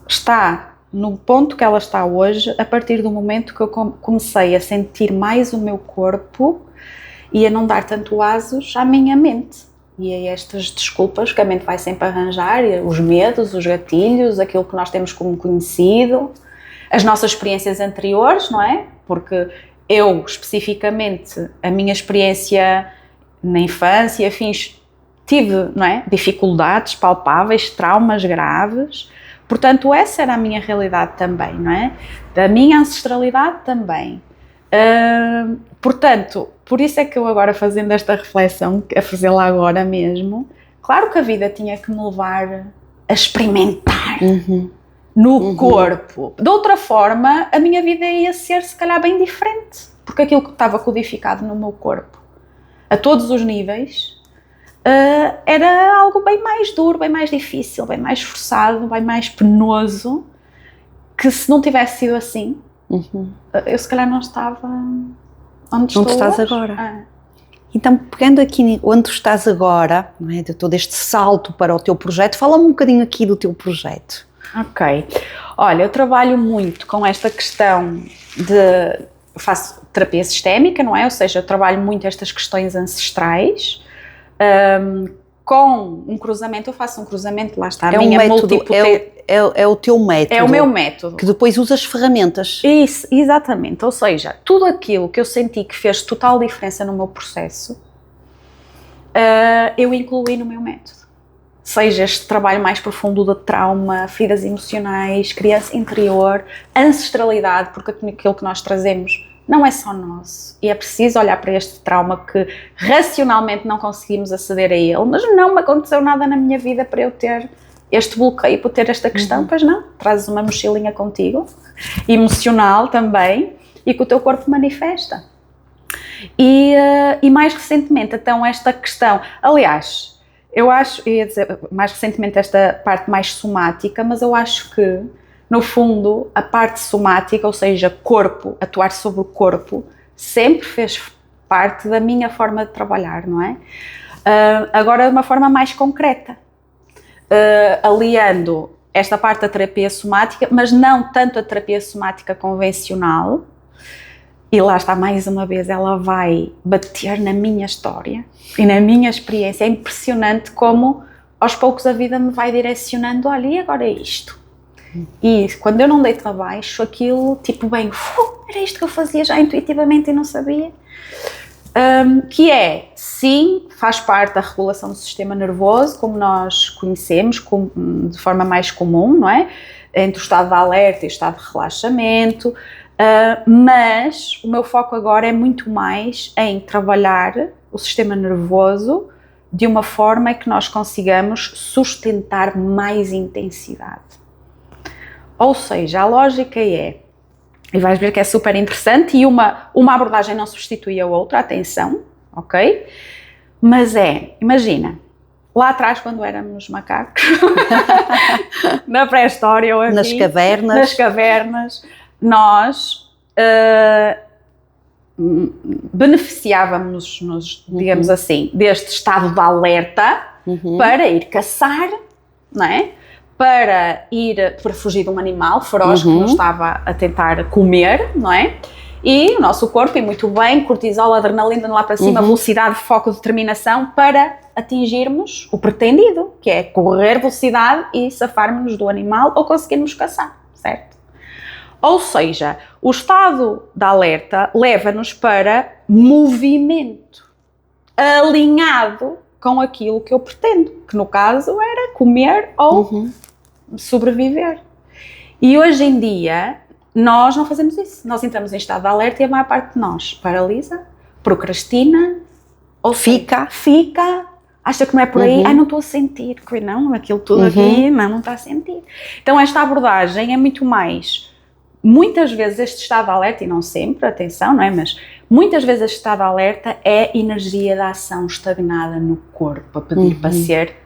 está no ponto que ela está hoje a partir do momento que eu comecei a sentir mais o meu corpo e a não dar tanto asos à minha mente. E a estas desculpas que a mente vai sempre arranjar, os medos, os gatilhos, aquilo que nós temos como conhecido, as nossas experiências anteriores, não é? Porque eu, especificamente, a minha experiência na infância, tive, não é? Dificuldades palpáveis, traumas graves, portanto essa era a minha realidade também, não é? Da minha ancestralidade também. Portanto, por isso é que eu agora fazendo esta reflexão, a fazê-la agora mesmo, claro que a vida tinha que me levar a experimentar no corpo. De outra forma, a minha vida ia ser se calhar bem diferente, porque aquilo que estava codificado no meu corpo, a todos os níveis, era algo bem mais duro, bem mais difícil, bem mais esforçado, bem mais penoso, que se não tivesse sido assim, eu se calhar não estava onde estou estás hoje. agora. Então, pegando aqui onde tu estás agora, não é, de todo este salto para o teu projeto, fala-me um bocadinho aqui do teu projeto. Ok. Olha, eu trabalho muito com esta questão faço terapia sistémica, não é? Ou seja, eu trabalho muito estas questões ancestrais, com um cruzamento, eu faço um cruzamento, lá está, a minha método, é o teu método. É o meu método. Que depois usas ferramentas. Isso, exatamente. Ou seja, tudo aquilo que eu senti que fez total diferença no meu processo, eu incluí no meu método. Seja este trabalho mais profundo de trauma, feridas emocionais, criança interior, ancestralidade, porque aquilo que nós trazemos não é só nosso. E é preciso olhar para este trauma que racionalmente não conseguimos aceder a ele, mas não me aconteceu nada na minha vida para eu ter este bloqueio, para ter esta questão, pois não. Trazes uma mochilinha contigo, emocional também, e que o teu corpo manifesta. E mais recentemente, então, esta questão, aliás, eu acho, ia dizer, mais recentemente esta parte mais somática, mas eu acho que, no fundo, a parte somática, ou seja, corpo, atuar sobre o corpo, sempre fez parte da minha forma de trabalhar, não é? Agora, de uma forma mais concreta, aliando esta parte da terapia somática, mas não tanto a terapia somática convencional, e lá está, mais uma vez, ela vai bater na minha história e na minha experiência. É impressionante como, aos poucos, a vida me vai direcionando, olha, e agora é isto? E quando eu não deito abaixo, aquilo tipo bem, era isto que eu fazia já intuitivamente e não sabia. Que é, sim, faz parte da regulação do sistema nervoso, como nós conhecemos, de forma mais comum, não é? Entre o estado de alerta e o estado de relaxamento, mas o meu foco agora é muito mais em trabalhar o sistema nervoso de uma forma que nós consigamos sustentar mais intensidade. Ou seja, a lógica é, e vais ver que é super interessante, e uma abordagem não substitui a outra, atenção, ok? Mas imagina, lá atrás quando éramos macacos, na pré-história, ou nas cavernas, nós beneficiávamos-nos, digamos assim, deste estado de alerta para ir caçar, não é? Para fugir de um animal feroz que nos estava a tentar comer, não é? E o nosso corpo, e muito bem, cortisol, adrenalina lá para cima, velocidade, foco, determinação, para atingirmos o pretendido, que é correr velocidade e safarmos-nos do animal ou conseguirmos caçar, certo? Ou seja, o estado de alerta leva-nos para movimento, alinhado com aquilo que eu pretendo, que no caso era comer ou sobreviver. E hoje em dia, nós não fazemos isso. Nós entramos em estado de alerta e a maior parte de nós paralisa, procrastina, ou fica, acha que não é por aí, não estou a sentir, não, aquilo tudo aqui, não está a sentir. Então esta abordagem é muito mais, muitas vezes este estado de alerta, e não sempre, atenção, não é? Mas muitas vezes este estado de alerta é energia da ação estagnada no corpo, a pedir para ser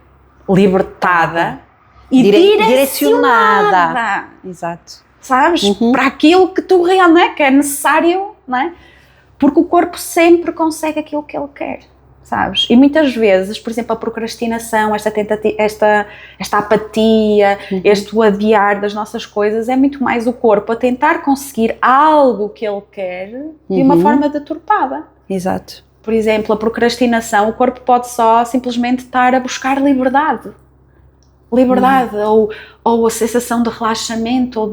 libertada e direcionada. Exato. Sabes? Para aquilo que tu realmente que é necessário, não é? Porque o corpo sempre consegue aquilo que ele quer, sabes? E muitas vezes, por exemplo, a procrastinação, esta apatia, este adiar das nossas coisas, é muito mais o corpo a tentar conseguir algo que ele quer de uma forma deturpada. Exato. Por exemplo, a procrastinação, o corpo pode só simplesmente estar a buscar liberdade, ou a sensação de relaxamento, ou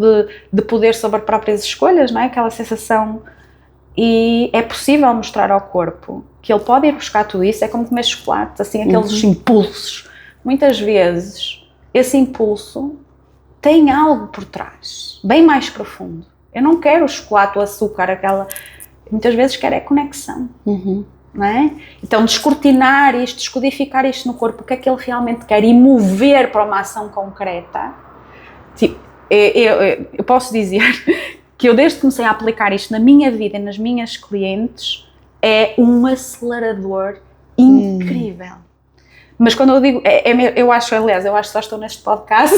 de poder sobre as próprias escolhas, não é? Aquela sensação. E é possível mostrar ao corpo que ele pode ir buscar tudo isso, é como comer chocolate, assim, aqueles impulsos. Muitas vezes, esse impulso tem algo por trás, bem mais profundo. Eu não quero o chocolate, o açúcar, muitas vezes quero é conexão. Não é? Então descortinar isto, descodificar isto no corpo, o que é que ele realmente quer e mover para uma ação concreta. Tipo, eu posso dizer que eu desde que comecei a aplicar isto na minha vida e nas minhas clientes é um acelerador incrível. Mas quando eu digo, eu acho que só estou neste podcast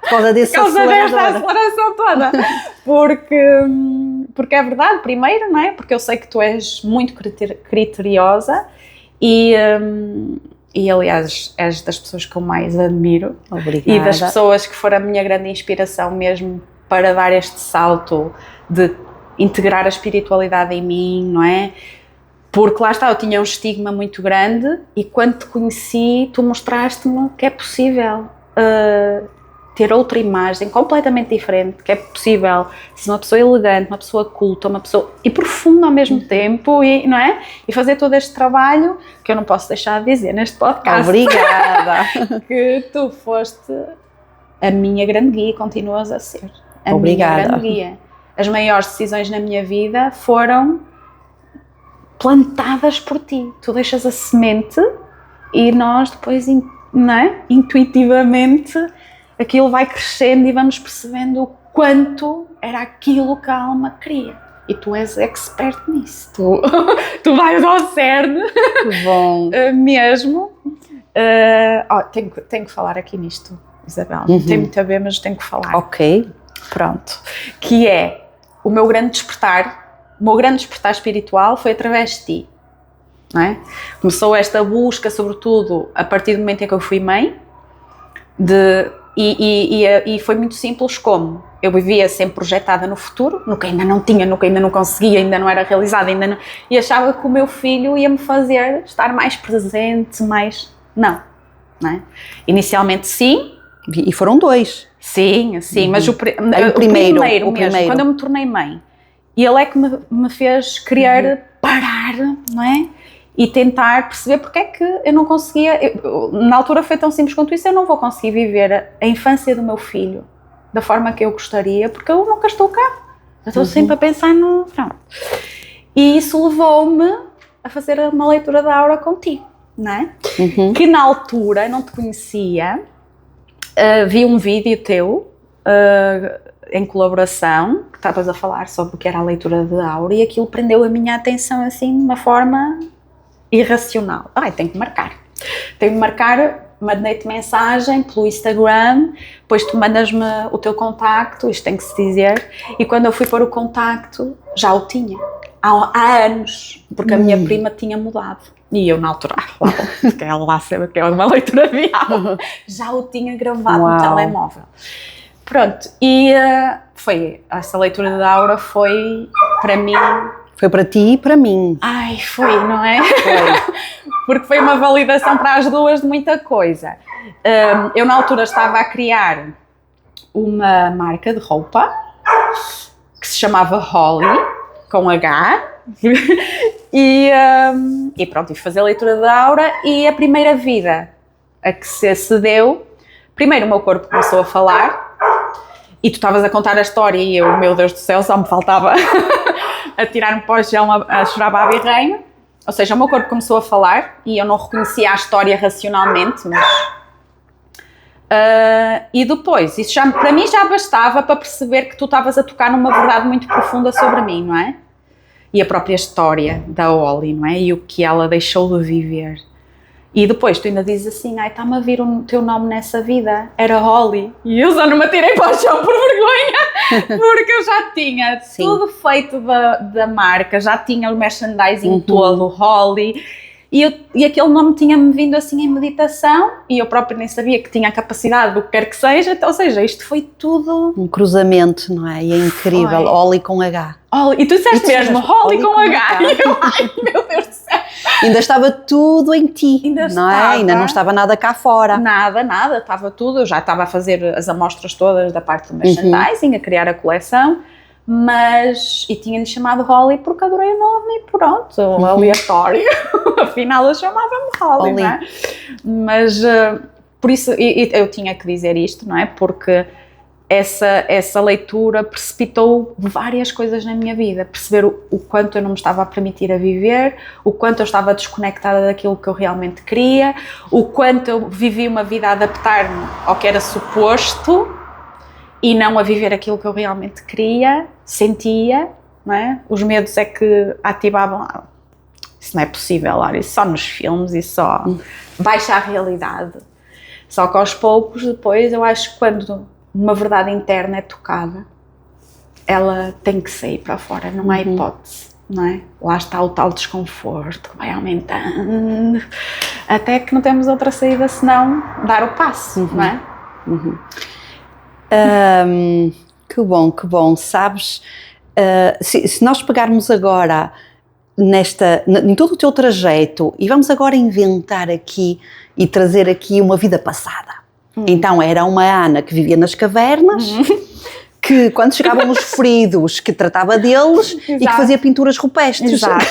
por causa dessa aceleração toda, porque é verdade, primeiro, não é? Porque eu sei que tu és muito criteriosa e aliás és das pessoas que eu mais admiro. Obrigada. E das pessoas que foram a minha grande inspiração mesmo para dar este salto de integrar a espiritualidade em mim, não é? Porque lá está, eu tinha um estigma muito grande e quando te conheci, tu mostraste-me que é possível ter outra imagem completamente diferente, que é possível ser uma pessoa elegante, uma pessoa culta, uma pessoa e profunda ao mesmo tempo, não é? E fazer todo este trabalho que eu não posso deixar de dizer neste podcast. Obrigada! Que tu foste a minha grande guia e continuas a ser. Obrigada. Minha grande guia. As maiores decisões na minha vida foram plantadas por ti. Tu deixas a semente e nós depois, não é? Intuitivamente, aquilo vai crescendo e vamos percebendo o quanto era aquilo que a alma queria. E tu és expert nisso. Tu vais ao cerne. Que bom. Mesmo. Tenho que falar aqui nisto, Isabel. Não tem muito a ver, mas tenho que falar. Ok. Pronto. Que é o meu grande despertar espiritual foi através de ti, não é? Começou esta busca, sobretudo, a partir do momento em que eu fui mãe, e foi muito simples como eu vivia sempre projetada no futuro, no que ainda não tinha, no que ainda não conseguia, ainda não era realizada, e achava que o meu filho ia-me fazer estar mais presente, mais... Não é? Inicialmente sim. E foram dois. Sim, mas o primeiro mesmo, quando eu me tornei mãe. E ele é que me fez querer parar, não é? E tentar perceber porque é que eu não conseguia... na altura foi tão simples quanto isso, eu não vou conseguir viver a infância do meu filho da forma que eu gostaria, porque eu nunca estou cá. Eu estou sempre a pensar no... Pronto. E isso levou-me a fazer uma leitura da aura contigo, não é? Que na altura não te conhecia, vi um vídeo teu em colaboração, que estavas a falar sobre o que era a leitura de aura, e aquilo prendeu a minha atenção assim de uma forma irracional. Tenho que marcar. Mandei-te mensagem pelo Instagram, depois tu mandas-me o teu contacto, isto tem que se dizer, e quando eu fui pôr o contacto, já o tinha. Há anos, porque a minha prima tinha mudado. E eu na altura, porque ela lá sabe que é uma leitura de aura, já o tinha gravado no telemóvel. Pronto, e essa leitura da aura foi para mim... Foi para ti e para mim. Foi, não é? Foi. Porque foi uma validação para as duas de muita coisa. Eu na altura estava a criar uma marca de roupa que se chamava Holly, com H, e pronto, e fazer a leitura da aura, e a primeira vida a que se acedeu, primeiro o meu corpo começou a falar, e tu estavas a contar a história e eu, meu Deus do céu, só me faltava a tirar-me para o chão a chorar para a birreima. Ou seja, o meu corpo começou a falar e eu não reconhecia a história racionalmente, mas... e depois, isso já, para mim já bastava para perceber que tu estavas a tocar numa verdade muito profunda sobre mim, não é? E a própria história da Holly, não é? E o que ela deixou de viver. E depois tu ainda dizes assim, está-me a vir o teu nome nessa vida, era Holly. E eu só não me atirei para o chão por vergonha, porque eu já tinha tudo feito da marca, já tinha o merchandising todo, Holly. E aquele nome tinha-me vindo assim em meditação, e eu própria nem sabia que tinha a capacidade do que quer que seja, ou seja, isto foi tudo... Um cruzamento, não é? E é incrível, Holly com H. E tu disseste mesmo, Holly com H. E eu, meu Deus do céu. Ainda estava tudo em ti, não é? Ainda não estava nada cá fora. Nada, estava tudo, eu já estava a fazer as amostras todas da parte do merchandising, a criar a coleção, e tinha-lhe chamado Holly porque adorei o nome e pronto, aleatório. Afinal eu chamava-me Holly, não é? Mas, por isso, eu tinha que dizer isto, não é? Porque essa leitura precipitou várias coisas na minha vida, perceber o quanto eu não me estava a permitir a viver, o quanto eu estava desconectada daquilo que eu realmente queria, o quanto eu vivi uma vida a adaptar-me ao que era suposto e não a viver aquilo que eu realmente queria, sentia, não é? Os medos é que ativavam, isso não é possível, Lara, isso só nos filmes, isso só baixa a realidade. Só que aos poucos, depois, eu acho que quando uma verdade interna é tocada, ela tem que sair para fora, não há hipótese, não é? Lá está o tal desconforto que vai aumentando, até que não temos outra saída senão dar o passo, não é? Que bom, sabes, se nós pegarmos agora em todo o teu trajeto e vamos agora inventar aqui e trazer aqui uma vida passada. Então era uma Ana que vivia nas cavernas, que quando chegavam os feridos, que tratava deles e que fazia pinturas rupestres. Exato,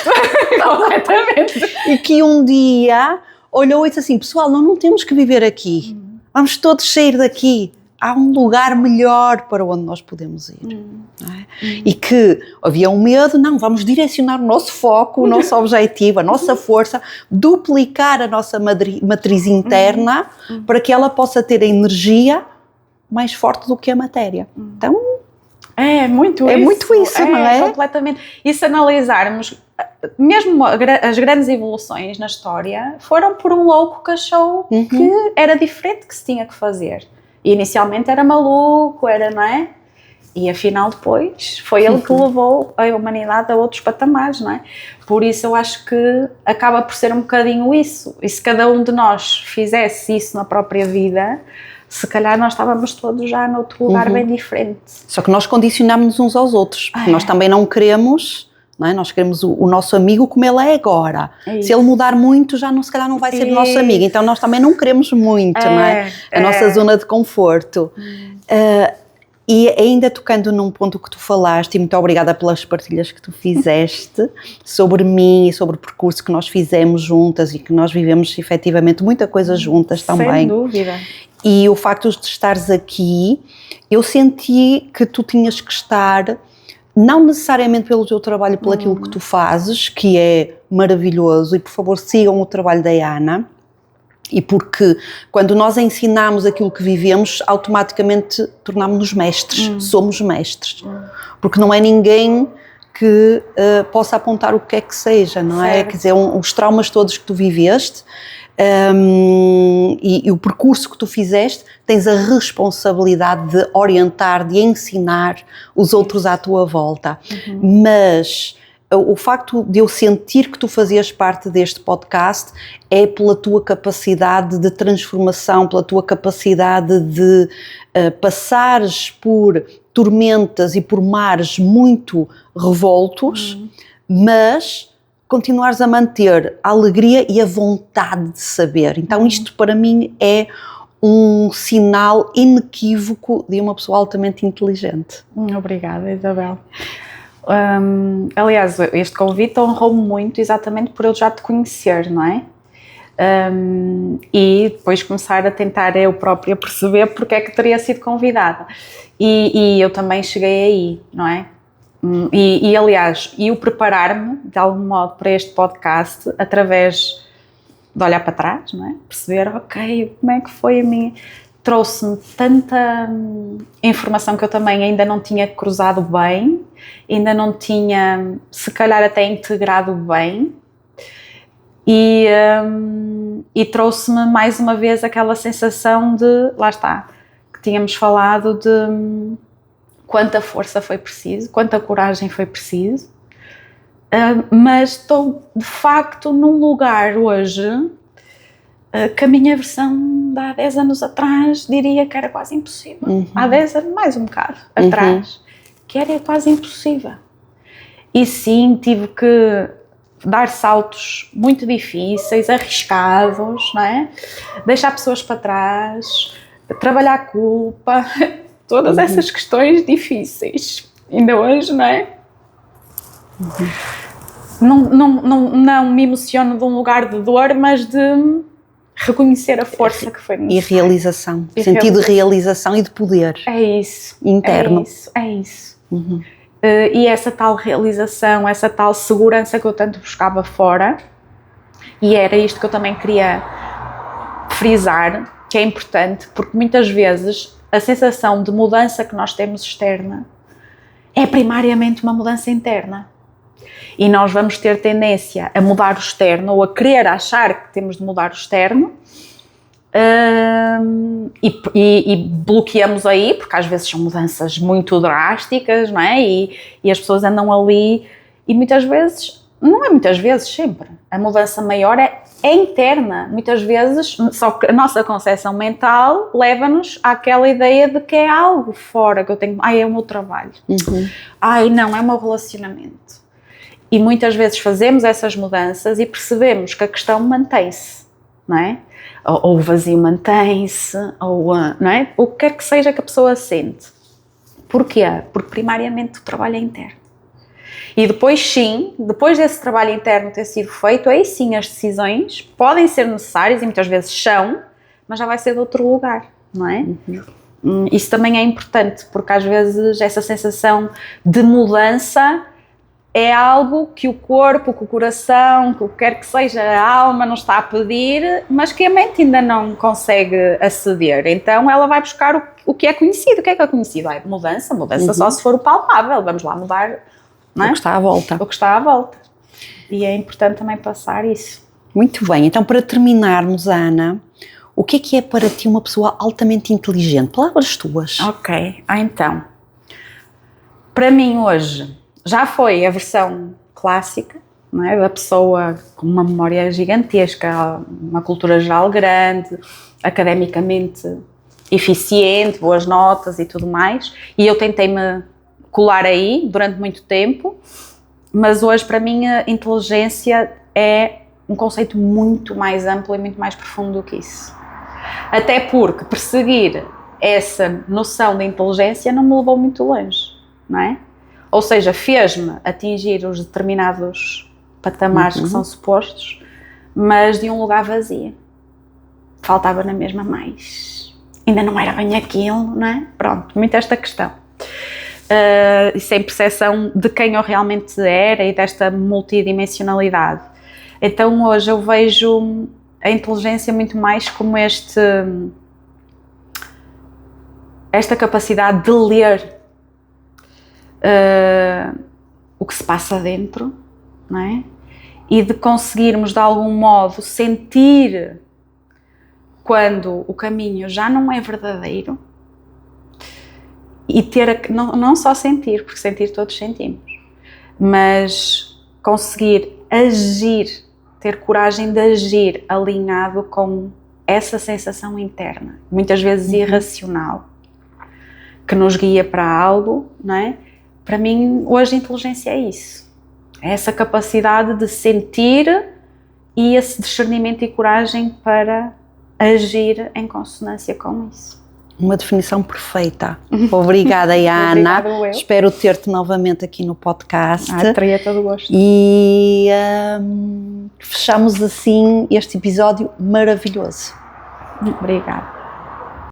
completamente. E que um dia olhou e disse assim, pessoal, não temos que viver aqui, vamos todos sair daqui. Há um lugar melhor para onde nós podemos ir. Não é? E que havia um medo, vamos direcionar o nosso foco, o nosso objetivo, a nossa força, duplicar a nossa matriz interna para que ela possa ter a energia mais forte do que a matéria. Então, é muito isso, não é? Completamente. E se analisarmos, mesmo as grandes evoluções na história foram por um louco que achou que era diferente que se tinha que fazer. E inicialmente era maluco, não é? E afinal depois foi ele que levou a humanidade a outros patamares, não é? Por isso eu acho que acaba por ser um bocadinho isso. E se cada um de nós fizesse isso na própria vida, se calhar nós estávamos todos já noutro lugar bem diferente. Só que nós condicionámos-nos uns aos outros, porque nós também não queremos, não é? Nós queremos o nosso amigo como ele é agora. Se ele mudar muito, se calhar não vai ser nosso amigo. Então nós também não queremos muito, não é? A nossa zona de conforto. E ainda tocando num ponto que tu falaste, e muito obrigada pelas partilhas que tu fizeste sobre mim e sobre o percurso que nós fizemos juntas e que nós vivemos efetivamente muita coisa juntas também. Sem dúvida. E o facto de estares aqui, eu senti que tu tinhas que estar, não necessariamente pelo teu trabalho, pelo aquilo que tu fazes, que é maravilhoso, e por favor sigam o trabalho da Ana, e porque quando nós ensinamos aquilo que vivemos, automaticamente tornamos-nos mestres, somos mestres, porque não é ninguém que possa apontar o que é que seja, não é? Quer dizer, os traumas todos que tu viveste, e o percurso que tu fizeste, tens a responsabilidade de orientar, de ensinar os outros à tua volta. Mas o facto de eu sentir que tu fazias parte deste podcast é pela tua capacidade de transformação, pela tua capacidade de passares por tormentas e por mares muito revoltos, mas continuares a manter a alegria e a vontade de saber. Então isto para mim é um sinal inequívoco de uma pessoa altamente inteligente. Obrigada, Isabel. Aliás, este convite honrou-me muito exatamente por eu já te conhecer, não é? E depois começar a tentar eu própria perceber porque é que teria sido convidada. E eu também cheguei aí, não é? Aliás, o preparar-me de algum modo para este podcast através de olhar para trás, não é? Perceber, ok, como é que foi a minha... Trouxe-me tanta informação que eu também ainda não tinha cruzado bem, ainda não tinha, se calhar, até integrado bem, e trouxe-me mais uma vez aquela sensação de, lá está, que tínhamos falado de quanta força foi preciso, quanta coragem foi preciso, mas estou de facto num lugar hoje que a minha versão de há 10 anos atrás diria que era quase impossível. Há 10 anos, mais um bocado atrás, que era quase impossível. E sim, tive que dar saltos muito difíceis, arriscados, não é? Deixar pessoas para trás, trabalhar a culpa, todas essas questões difíceis. Ainda hoje, não é? Não me emociono de um lugar de dor, mas de reconhecer a força que foi necessária. E realização, sentido de realização e de poder. É isso. Interno. É isso. E essa tal realização, essa tal segurança que eu tanto buscava fora, e era isto que eu também queria frisar, que é importante, porque muitas vezes a sensação de mudança que nós temos externa é primariamente uma mudança interna. E nós vamos ter tendência a mudar o externo, ou a querer achar que temos de mudar o externo, e bloqueamos aí, porque às vezes são mudanças muito drásticas, não é? E as pessoas andam ali, e muitas vezes, não é muitas vezes, sempre, a mudança maior é interna. Muitas vezes, só que a nossa concepção mental leva-nos àquela ideia de que é algo fora, que eu tenho, é o meu trabalho, não, é o meu relacionamento. E muitas vezes fazemos essas mudanças e percebemos que a questão mantém-se, não é? Ou o vazio mantém-se, ou não é? O que quer que seja que a pessoa sente. Porquê? Porque primariamente o trabalho é interno. E depois sim, depois desse trabalho interno ter sido feito, aí sim as decisões podem ser necessárias, e muitas vezes são, mas já vai ser de outro lugar, não é? Isso também é importante, porque às vezes essa sensação de mudança é algo que o corpo, que o coração, que o que quer que seja, a alma não está a pedir, mas que a mente ainda não consegue aceder. Então ela vai buscar o que é conhecido. O que é conhecido? Mudança só se for o palpável. Vamos lá mudar, não é? O que está à volta. O que está à volta. E é importante também passar isso. Muito bem. Então, para terminarmos, Ana, o que é para ti uma pessoa altamente inteligente? Palavras tuas. Ok. Então, para mim hoje... Já foi a versão clássica, não é? Da pessoa com uma memória gigantesca, uma cultura geral grande, academicamente eficiente, boas notas e tudo mais, e eu tentei-me colar aí durante muito tempo, Mas hoje, para mim, a inteligência é um conceito muito mais amplo e muito mais profundo do que isso. Até porque perseguir essa noção de inteligência não me levou muito longe, não é? Ou seja, fez-me atingir os determinados patamares que são supostos, mas de um lugar vazio. Faltava na mesma mais. Ainda não era bem aquilo, não é? Pronto, muito esta questão. E sem percepção de quem eu realmente era e desta multidimensionalidade. Então hoje eu vejo a inteligência muito mais como esta capacidade de ler o que se passa dentro, não é? E de conseguirmos de algum modo sentir quando o caminho já não é verdadeiro e não só sentir, porque sentir todos sentimos, mas conseguir agir, ter coragem de agir alinhado com essa sensação interna, muitas vezes irracional, que nos guia para algo, não é? Para mim, hoje a inteligência é isso. É essa capacidade de sentir e esse discernimento e coragem para agir em consonância com isso. Uma definição perfeita. Obrigada, Ana. Espero ter-te novamente aqui no podcast. Teria todo o gosto. E fechamos assim este episódio maravilhoso. Obrigada.